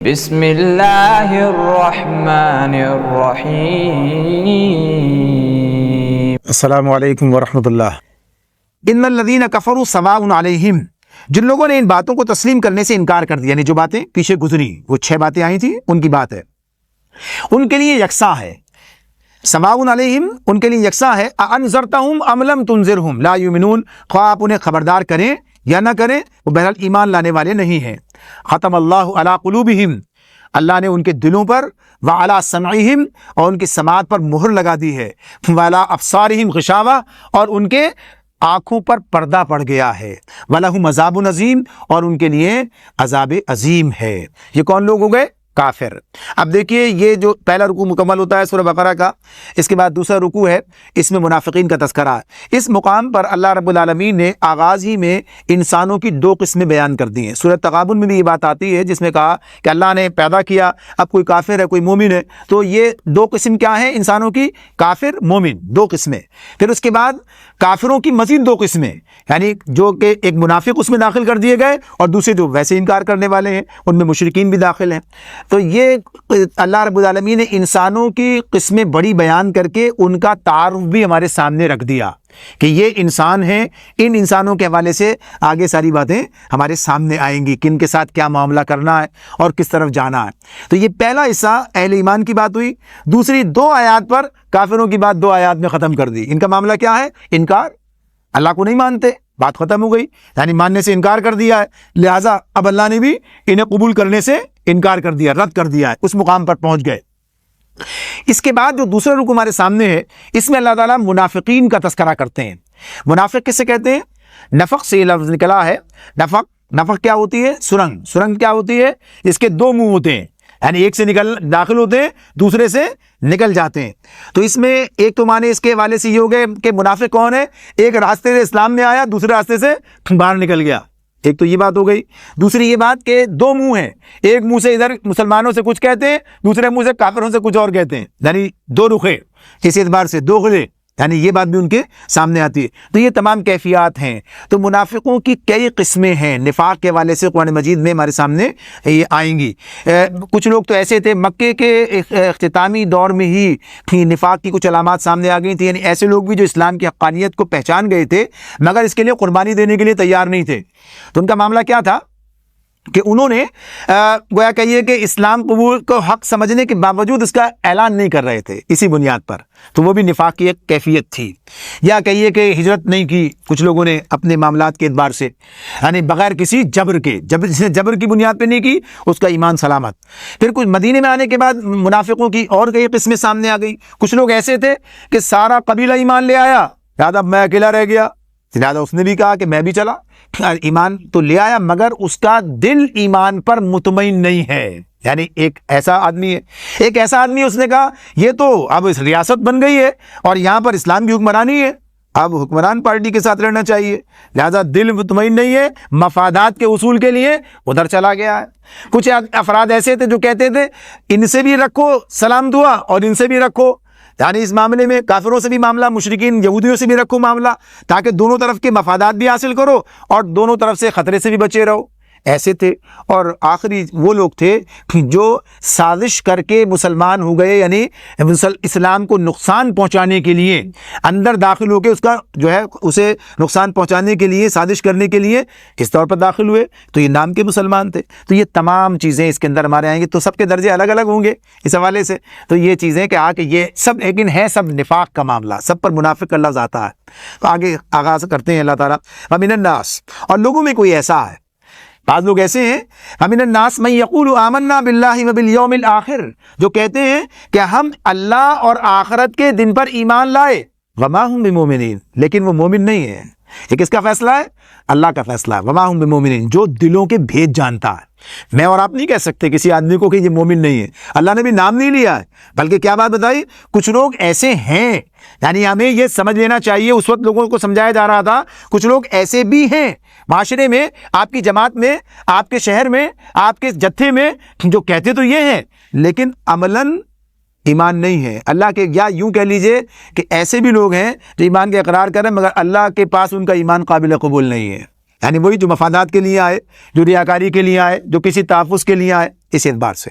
بسم اللہ الرحمن الرحیم۔ السلام علیکم ورحمۃ اللہ۔ ان الذین کفروا سواء علیہم، جن لوگوں نے ان باتوں کو تسلیم کرنے سے انکار کر دیا، یعنی جو باتیں پیچھے گزری، وہ 6 باتیں آئی تھیں، ان کی بات ہے، ان کے لیے یکساں ہے۔ سواء علیہم ان کے لیے یکساں ہے، انذرتہم ام لم تنذرہم لا یؤمنون، خواہ آپ انہیں خبردار کریں یا نہ کریں، وہ بہرحال ایمان لانے والے نہیں ہیں۔ ختم اللہ علی قلوبہم، اللہ نے ان کے دلوں پر، وعلی سمعہم، اور ان کی سماعت پر مہر لگا دی ہے، وعلی ابصارہم غشاوہ، اور ان کے آنکھوں پر پردہ پڑ گیا ہے، وَلَهُمْ عَذَابٌ عَظِيمٌ، اور ان کے لیے عذاب عظیم ہے۔ یہ کون لوگ ہو گئے؟ کافر۔ اب دیکھیے، یہ جو پہلا رکوع مکمل ہوتا ہے سورہ بقرہ کا، اس کے بعد دوسرا رکوع ہے، اس میں منافقین کا تذکرہ ہے۔ اس مقام پر اللہ رب العالمین نے آغاز ہی میں انسانوں کی 2 قسمیں بیان کر دی ہیں۔ سورہ تغابن میں بھی یہ بات آتی ہے، جس میں کہا کہ اللہ نے پیدا کیا، اب کوئی کافر ہے کوئی مومن ہے، تو یہ 2 قسم کیا ہیں انسانوں کی؟ کافر، مومن، 2 قسمیں۔ پھر اس کے بعد کافروں کی مزید 2 قسمیں، یعنی جو کہ ایک منافق اس میں داخل کر دیے گئے، اور دوسرے جو ویسے انکار کرنے والے ہیں ان میں مشرکین بھی داخل ہیں۔ تو یہ اللہ رب العالمین نے انسانوں کی قسمیں بڑی بیان کر کے ان کا تعارف بھی ہمارے سامنے رکھ دیا کہ یہ انسان ہیں۔ ان انسانوں کے حوالے سے آگے ساری باتیں ہمارے سامنے آئیں گی، کن کے ساتھ کیا معاملہ کرنا ہے اور کس طرف جانا ہے۔ تو یہ پہلا حصہ اہل ایمان کی بات ہوئی۔ دوسری 2 آیات پر کافروں کی بات 2 آیات میں ختم کر دی۔ ان کا معاملہ کیا ہے؟ انکار، اللہ کو نہیں مانتے، بات ختم ہو گئی، یعنی ماننے سے انکار کر دیا ہے، لہٰذا اب اللہ نے بھی انہیں قبول کرنے سے انکار کر دیا، رد کر دیا ہے، اس مقام پر پہنچ گئے۔ اس کے بعد جو دوسرا رکوع ہمارے سامنے ہے، اس میں اللہ تعالیٰ منافقین کا تذکرہ کرتے ہیں۔ منافق کسے کہتے ہیں؟ نفق سے یہ لفظ نکلا ہے۔ نفق کیا ہوتی ہے؟ سرنگ کیا ہوتی ہے؟ اس کے 2 منہ ہوتے ہیں، یعنی ایک سے داخل ہوتے ہیں، دوسرے سے نکل جاتے ہیں۔ تو اس میں ایک تو معنی اس کے حوالے سے یہ ہو گئے کہ منافق کون ہے؟ ایک راستے سے اسلام میں آیا، دوسرے راستے سے باہر نکل گیا، ایک تو یہ بات ہو گئی۔ دوسری یہ بات کہ 2 منہ ہیں، ایک منہ سے ادھر مسلمانوں سے کچھ کہتے ہیں، دوسرے منہ سے کافروں سے کچھ اور کہتے ہیں، یعنی 2 رخے، اس اعتبار سے 2 گلے، یعنی یہ بات بھی ان کے سامنے آتی ہے۔ تو یہ تمام کیفیات ہیں۔ تو منافقوں کی کئی قسمیں ہیں، نفاق کے حوالے سے قرآن مجید میں ہمارے سامنے یہ آئیں گی۔ کچھ لوگ تو ایسے تھے، مکے کے اختتامی دور میں ہی نفاق کی کچھ علامات سامنے آ گئی تھیں، یعنی ایسے لوگ بھی جو اسلام کی حقانیت کو پہچان گئے تھے مگر اس کے لیے قربانی دینے کے لیے تیار نہیں تھے۔ تو ان کا معاملہ کیا تھا کہ انہوں نے گویا کہیے کہ اسلام قبول کو حق سمجھنے کے باوجود اس کا اعلان نہیں کر رہے تھے اسی بنیاد پر، تو وہ بھی نفاق کی ایک کیفیت تھی۔ یا کہیے کہ ہجرت نہیں کی کچھ لوگوں نے اپنے معاملات کے اعتبار سے، یعنی بغیر کسی جبر کے، جبر کی بنیاد پہ نہیں کی، اس کا ایمان سلامت۔ پھر کچھ مدینے میں آنے کے بعد منافقوں کی اور کئی قسمیں سامنے آ گئی۔ کچھ لوگ ایسے تھے کہ سارا قبیلہ ایمان لے آیا، لہٰذا میں اکیلا رہ گیا، لہٰذا اس نے بھی کہا کہ میں بھی چلا، ایمان تو لے آیا مگر اس کا دل ایمان پر مطمئن نہیں ہے۔ یعنی ایک ایسا آدمی ہے، اس نے کہا یہ تو اب اس ریاست بن گئی ہے اور یہاں پر اسلام کی حکمرانی ہے، اب حکمران پارٹی کے ساتھ رہنا چاہیے، لہذا دل مطمئن نہیں ہے، مفادات کے اصول کے لیے ادھر چلا گیا ہے۔ کچھ افراد ایسے تھے جو کہتے تھے ان سے بھی رکھو سلام دعا اور ان سے بھی رکھو، یعنی اس معاملے میں کافروں سے بھی معاملہ، مشرکین یہودیوں سے بھی رکھو معاملہ، تاکہ دونوں طرف کے مفادات بھی حاصل کرو اور دونوں طرف سے خطرے سے بھی بچے رہو۔ ایسے تھے۔ اور آخری وہ لوگ تھے جو سازش کر کے مسلمان ہو گئے، یعنی اسلام کو نقصان پہنچانے کے لیے اندر داخل ہو کے اس کا جو ہے اسے نقصان پہنچانے کے لیے، سازش کرنے کے لیے اس طور پر داخل ہوئے، تو یہ نام کے مسلمان تھے۔ تو یہ تمام چیزیں اس کے اندر ہمارے آئیں گے، تو سب کے درجے الگ الگ ہوں گے اس حوالے سے۔ تو یہ چیزیں کہ یہ سب لیکن ہے سب نفاق کا معاملہ، سب پر منافق کا لفظ آتا ہے۔ تو آگے آغاز کرتے ہیں اللہ تعالیٰ، وَمِنَ النَّاسِ، اور لوگوں میں کوئی ایسا ہے، بعض لوگ ایسے ہیں، وَمِنَ النَّاسِ مَن يَقُولُ آمَنَّا بِاللَّهِ وَبِالْيَوْمِ الْآخِرِ، جو کہتے ہیں کہ ہم اللہ اور آخرت کے دن پر ایمان لائے، وَمَا هُم بِمُؤْمِنِينَ، لیکن وہ مومن نہیں ہے۔ یہ کس کا فیصلہ ہے؟ اللہ کا فیصلہ ہے۔ وَمَا هُم بِمُؤْمِنِينَ، جو دلوں کے بھید جانتا ہے۔ میں اور آپ نہیں کہہ سکتے کسی آدمی کو کہ یہ مومن نہیں ہے، اللہ نے بھی نام نہیں لیا ہے، بلکہ کیا بات بتائی، کچھ لوگ ایسے ہیں، یعنی ہمیں یہ سمجھ لینا چاہیے، اس وقت لوگوں کو سمجھایا جا رہا تھا کچھ لوگ ایسے بھی ہیں معاشرے میں، آپ کی جماعت میں، آپ کے شہر میں، آپ کے جتھے میں، جو کہتے تو یہ ہیں لیکن عملاً ایمان نہیں ہے اللہ کے، یا یوں کہہ لیجئے کہ ایسے بھی لوگ ہیں جو ایمان کا اقرار کریں مگر اللہ کے پاس ان کا ایمان قابل قبول نہیں ہے۔ یعنی وہی جو مفادات کے لیے آئے، جو ریاکاری کے لیے آئے، جو کسی تحفظ کے لیے آئے، اس اعتبار سے